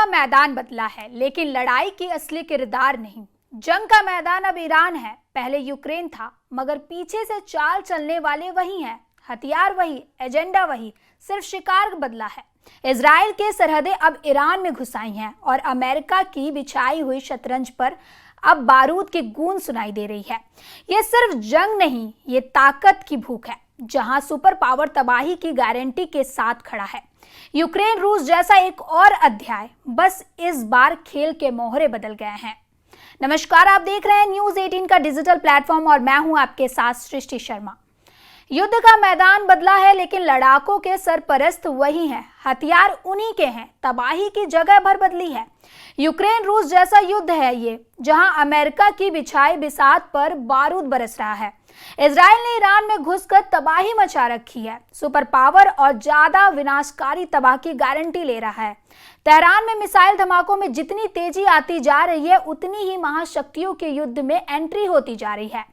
मैदान बदला है, लेकिन लड़ाई की असली किरदार नहीं। जंग का मैदान अब ईरान है, पहले यूक्रेन था, मगर पीछे से चाल चलने वाले वही हैं, हथियार वही, एजेंडा वही, सिर्फ शिकार बदला है। इजराइल के सरहदें अब ईरान में घुसाई हैं और अमेरिका की बिछाई हुई शतरंज पर अब बारूद की गूंज सुनाई दे रही है। ये सिर्फ जंग नहीं, ये ताकत की भूख है, जहां सुपर पावर तबाही की गारंटी के साथ खड़ा है। यूक्रेन रूस जैसा एक और अध्याय, बस इस बार खेल के मोहरे बदल गए हैं। नमस्कार, आप देख रहे हैं न्यूज़ 18 का डिजिटल प्लेटफॉर्म और मैं हूं आपके साथ सृष्टि शर्मा। युद्ध का मैदान बदला है, लेकिन लड़ाकों के सरपरस्त वही हैं, हथियार उन्हीं के हैं, तबाही की जगह भर बदली है। यूक्रेन रूस जैसा युद्ध है ये, जहां अमेरिका की बिछाई बिसात पर बारूद बरस रहा है। इजराइल ने ईरान में घुसकर तबाही मचा रखी है, सुपर पावर और ज्यादा विनाशकारी तबाह की गारंटी ले रहा है। तेहरान में मिसाइल धमाकों में जितनी तेजी आती जा रही है, उतनी ही महाशक्तियों के युद्ध में एंट्री होती जा रही है।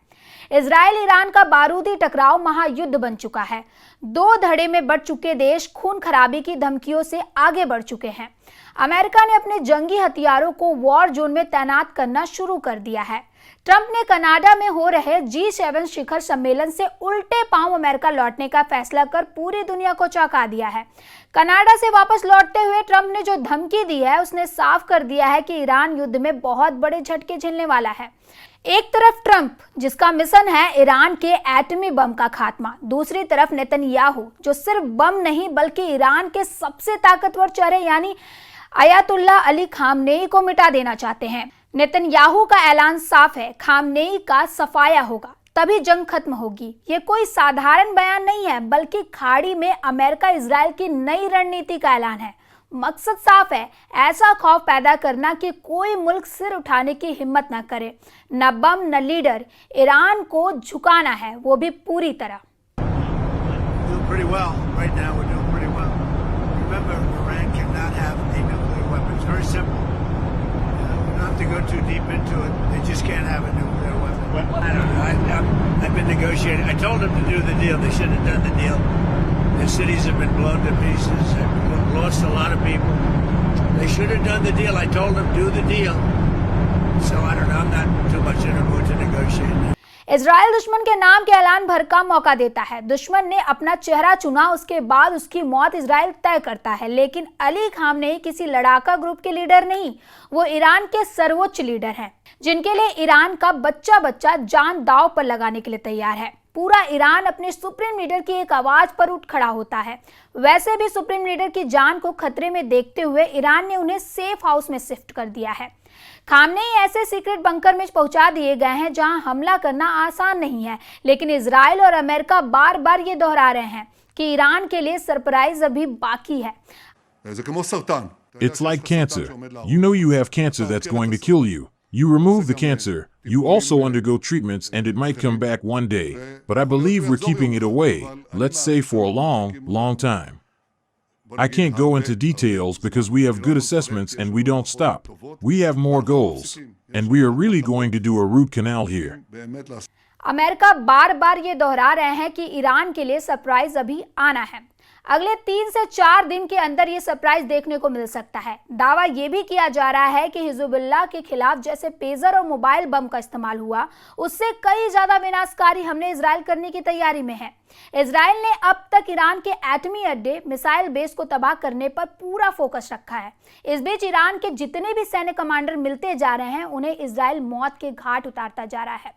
इजराइल ईरान का बारूदी टकराव महायुद्ध बन चुका है। दो धड़े में बढ़ चुके देश खून खराबी की धमकियों से आगे बढ़ चुके हैं। अमेरिका ने अपने जंगी हथियारों को वॉर जोन में तैनात करना शुरू कर दिया है। ट्रंप ने कनाडा में हो रहे G7 शिखर सम्मेलन से उल्टे पांव अमेरिका लौटने का फैसला कर पूरी दुनिया को चौंका दिया है। कनाडा से वापस लौटते हुए ट्रंप ने जो धमकी दी है, उसने साफ कर दिया है कि ईरान युद्ध में बहुत बड़े झटके झेलने वाला है। एक तरफ ट्रंप, जिसका मिशन है ईरान के एटमी बम का खात्मा, दूसरी तरफ नेतन्याहू, जो सिर्फ बम नहीं बल्कि ईरान के सबसे ताकतवर चेहरे यानी अयातुल्ला अली खामनेई को मिटा देना चाहते हैं। नेतन्याहू का ऐलान साफ है, खामनेई का सफाया होगा, तभी जंग खत्म होगी। ये कोई साधारण बयान नहीं है, बल्कि खाड़ी में अमेरिका इजराइल की नई रणनीति का ऐलान है। मकसद साफ है, ऐसा खौफ पैदा करना कि कोई मुल्क सिर उठाने की हिम्मत न करे, न बम न लीडर। ईरान को झुकाना है, वो भी पूरी तरह। I've been negotiating. I told them to do the deal. They should have done the deal. The cities have been blown to pieces. They've lost a lot of people. They should have done the deal. I told them do the deal. So I don't know. I'm not too much in a mood to negotiate. Israel दुश्मन के नाम के ऐलान भर का मौका देता है। दुश्मन ने अपना चेहरा चुना, उसके बाद उसकी मौत इजराइल तय करता है। लेकिन अली खामनेई किसी लड़ाका ग्रुप के लीडर नहीं, वो ईरान के सर्वोच्च लीडर हैं, जिनके लिए ईरान का बच्चा बच्चा जान दांव पर लगाने के लिए तैयार है। पूरा ईरान अपने सुप्रीम लीडर की एक आवाज पर उठ खड़ा होता है। वैसे भी सुप्रीम लीडर की जान को खतरे में देखते हुए ईरान ने उन्हें सेफ हाउस में शिफ्ट कर दिया है। खामनेई ऐसे सीक्रेट बंकर में पहुंचा दिए गए हैं जहां हमला करना आसान नहीं है, लेकिन इजराइल और अमेरिका बार बार ये दोहरा रहे हैं कि ईरान के लिए सरप्राइज अभी बाकी है। It's like cancer. You know you have cancer that's going to kill you. You remove the cancer. You also undergo treatments and it might come back one day. But I believe we're keeping it away, let's say for a long, long time. I can't go into details because we have good assessments and we don't stop. We have more goals. And we are really going to do a root canal here. America बार बार ये दोहरा रहे हैं कि Iran के लिए surprise अभी आना है। अगले 3 से 4 दिन के अंदर ये सरप्राइज देखने को मिल सकता है। दावा ये भी किया जा रहा है कि हिजबुल्लाह के खिलाफ जैसे पेजर और मोबाइल बम का इस्तेमाल हुआ, उससे कई ज्यादा विनाशकारी हमले इजराइल करने की तैयारी में है। इजराइल ने अब तक ईरान के एटमी अड्डे, मिसाइल बेस को तबाह करने पर पूरा फोकस रखा है। इस बीच ईरान के जितने भी सैन्य कमांडर मिलते जा रहे हैं, उन्हें इजराइल मौत के घाट उतारता जा रहा है।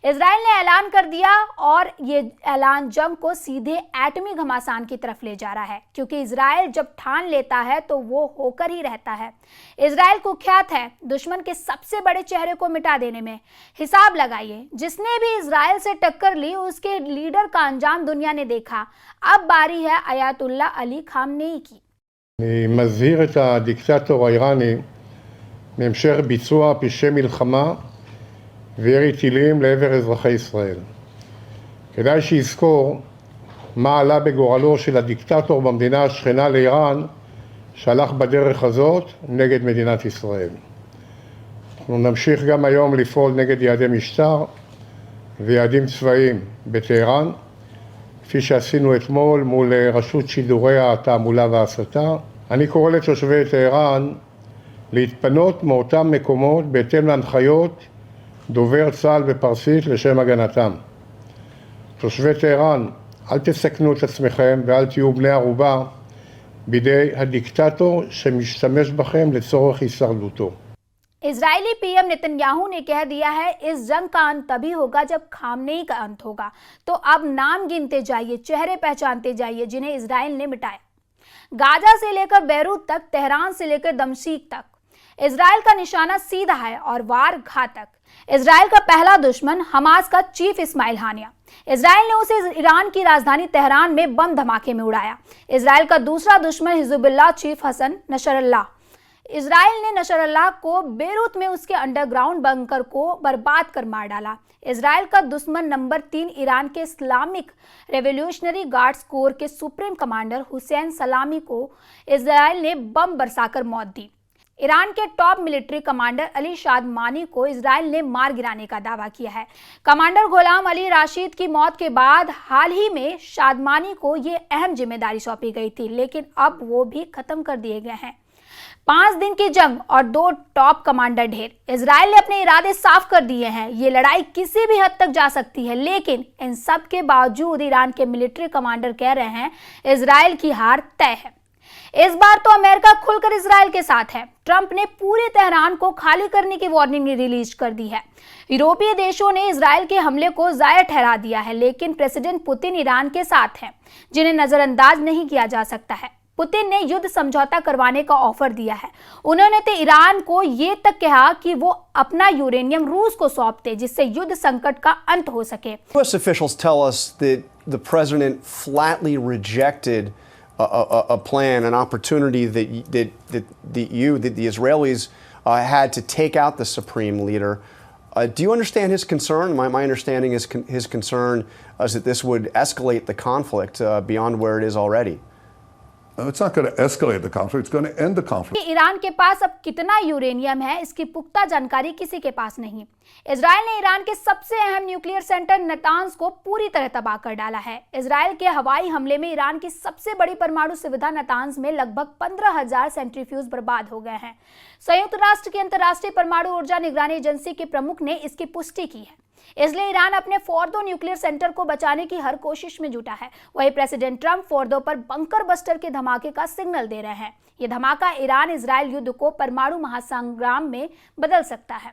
इजराइल ने ऐलान कर दिया और ये ऐलान जंग को सीधे एटमी घमासान की तरफ ले जा रहा है, क्योंकि इजराइल जब ठान लेता है तो वो होकर ही रहता है। इजराइल कुख्यात है दुश्मन के सबसे बड़े चेहरे को मिटा देने में। हिसाब लगाइए, जिसने भी इजराइल से टक्कर ली उसके लीडर का अंजाम दुनिया ने देखा। अब बारी है अयातुल्ला अली खामनेई की। אני מזהיר את הדיקטטור האיראני מהמשך ביצוע פשעי מלחמה וירי טילים לעבר אזרחי ישראל. כדאי שיזכור מה עלה בגורלו של הדיקטטור במדינה השכנה לאיראן שהלך בדרך הזאת נגד מדינת ישראל. אנחנו נמשיך גם היום לפעול נגד יעדי משטר ויעדים צבאיים בטהרן, כפי שעשינו אתמול מול רשות שידורי התעמולה וההסתה. אני קורא לתושבי טהרן להתפנות מאותם מקומות בהתאם להנחיות דובר צה"ל בפרסית לשם הגנתם. תושבי טהרן, אל תסכנו את עצמכם ואל תהיו בני ערובה בידי הדיקטטור שמשתמש בכם לצורך הישרדותו. इजरायली पीएम नेतन्याहू ने कह दिया है, इस जंग का अंत तभी होगा जब खामनेई का अंत होगा। तो अब नाम गिनते जाइए, चेहरे पहचानते जाइए जिन्हें इजराइल ने मिटाया। गाजा से लेकर बैरूत तक, तेहरान से लेकर दमिश्क तक, इजराइल का निशाना सीधा है और वार घातक। इजराइल का पहला दुश्मन हमास का चीफ इस्माइल हानिया। इजराइल ने उसे ईरान की राजधानी तेहरान में बम धमाके में उड़ाया। इजराइल का दूसरा दुश्मन Hezbollah chief Hassan Nasrallah. Israel ने नसरल्लाह को बेरूत में उसके अंडरग्राउंड बंकर को बर्बाद कर मार डाला। इजराइल का दुश्मन नंबर 3 ईरान के इस्लामिक रेवोल्यूशनरी गार्ड्स कोर के सुप्रीम कमांडर हुसैन सलामी को इजराइल ने बम बरसाकर मौत दी। ईरान के टॉप मिलिट्री कमांडर अली शादमानी को इजराइल ने मार गिराने का दावा किया है। कमांडर गुलाम अली राशिद की मौत के बाद हाल ही में शादमानी को ये अहम जिम्मेदारी सौंपी गई थी, लेकिन अब वो भी खत्म कर दिए गए हैं। 5 दिन की जंग और 2 टॉप कमांडर ढेर। इजराइल ने अपने इरादे साफ कर दिए हैं। ये लड़ाई किसी भी हद तक जा सकती है, लेकिन इन सब के बावजूद ईरान के मिलिट्री कमांडर कह रहे हैं इजराइल की हार तय है। इस बार तो अमेरिका खुलकर इजराइल के साथ है। ट्रंप ने पूरे तेहरान को खाली करने की वार्निंग रिलीज कर दी है। यूरोपीय देशों ने इजराइल के हमले को जायज ठहरा दिया है, लेकिन प्रेसिडेंट पुतिन ईरान के साथ हैं, जिन्हें नजरअंदाज नहीं किया जा सकता है। पुतिन ने युद्ध समझौता करवाने का ऑफर दिया है। उन्होंने तो ईरान को ये तक कहा कि वो अपना यूरेनियम रूस को सौंप दे, जिससे युद्ध संकट का अंत हो सके। US officials tell us that the president flatly rejected a plan, an opportunity that the Israelis had to take out the supreme leader. Do you understand his concern? My understanding is his concern is that this would escalate the conflict beyond where it is already. It's not going to escalate the conflict. It's going to end the conflict. Iran के पास अब कितना uranium है, इसकी पुख्ता जानकारी किसी के पास नहीं। इजराइल ने ईरान के सबसे अहम न्यूक्लियर सेंटर नतांज को पूरी तरह तबाह कर डाला है। इजराइल के हवाई हमले में ईरान की सबसे बड़ी परमाणु सुविधा नतांज में लगभग 15,000 सेंट्रीफ्यूज बर्बाद हो गए हैं। संयुक्त राष्ट्र की अंतर्राष्ट्रीय परमाणु ऊर्जा निगरानी एजेंसी के प्रमुख ने इसकी पुष्टि की है। इसलिए ईरान अपने फोर्दो न्यूक्लियर सेंटर को बचाने की हर कोशिश में जुटा है। वहीं प्रेसिडेंट ट्रंप फोर्दो पर बंकर बस्टर के धमाके का सिग्नल दे रहे हैं। ये धमाका ईरान इजराइल युद्ध को परमाणु महासंग्राम में बदल सकता है।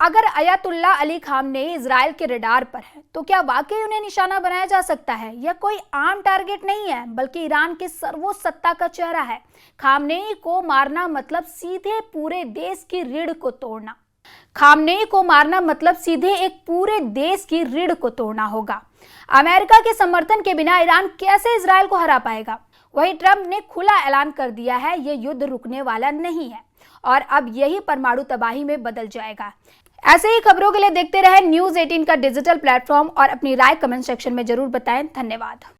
अगर अयतुल्ला अली खामनेई इजराइल के रडार पर है, तो क्या वाकई उन्हें निशाना बनाया जा सकता है? यह कोई आम टारगेट नहीं है, बल्कि ईरान के सर्वोच्च सत्ता का चेहरा है। खामनेई को मारना मतलब सीधे पूरे देश की रीढ़ को तोड़ना। खामनेई को मारना मतलब सीधे एक पूरे देश की रीढ़ को तोड़ना होगा। अमेरिका के समर्थन के बिना ईरान कैसे इजराइल को हरा पाएगा? वहीं ट्रंप ने खुला ऐलान कर दिया है ये युद्ध रुकने वाला नहीं है और अब यही परमाणु तबाही में बदल जाएगा। ऐसे ही खबरों के लिए देखते रहे न्यूज़ 18 का डिजिटल प्लेटफॉर्म और अपनी राय कमेंट सेक्शन में जरूर बताएं। धन्यवाद।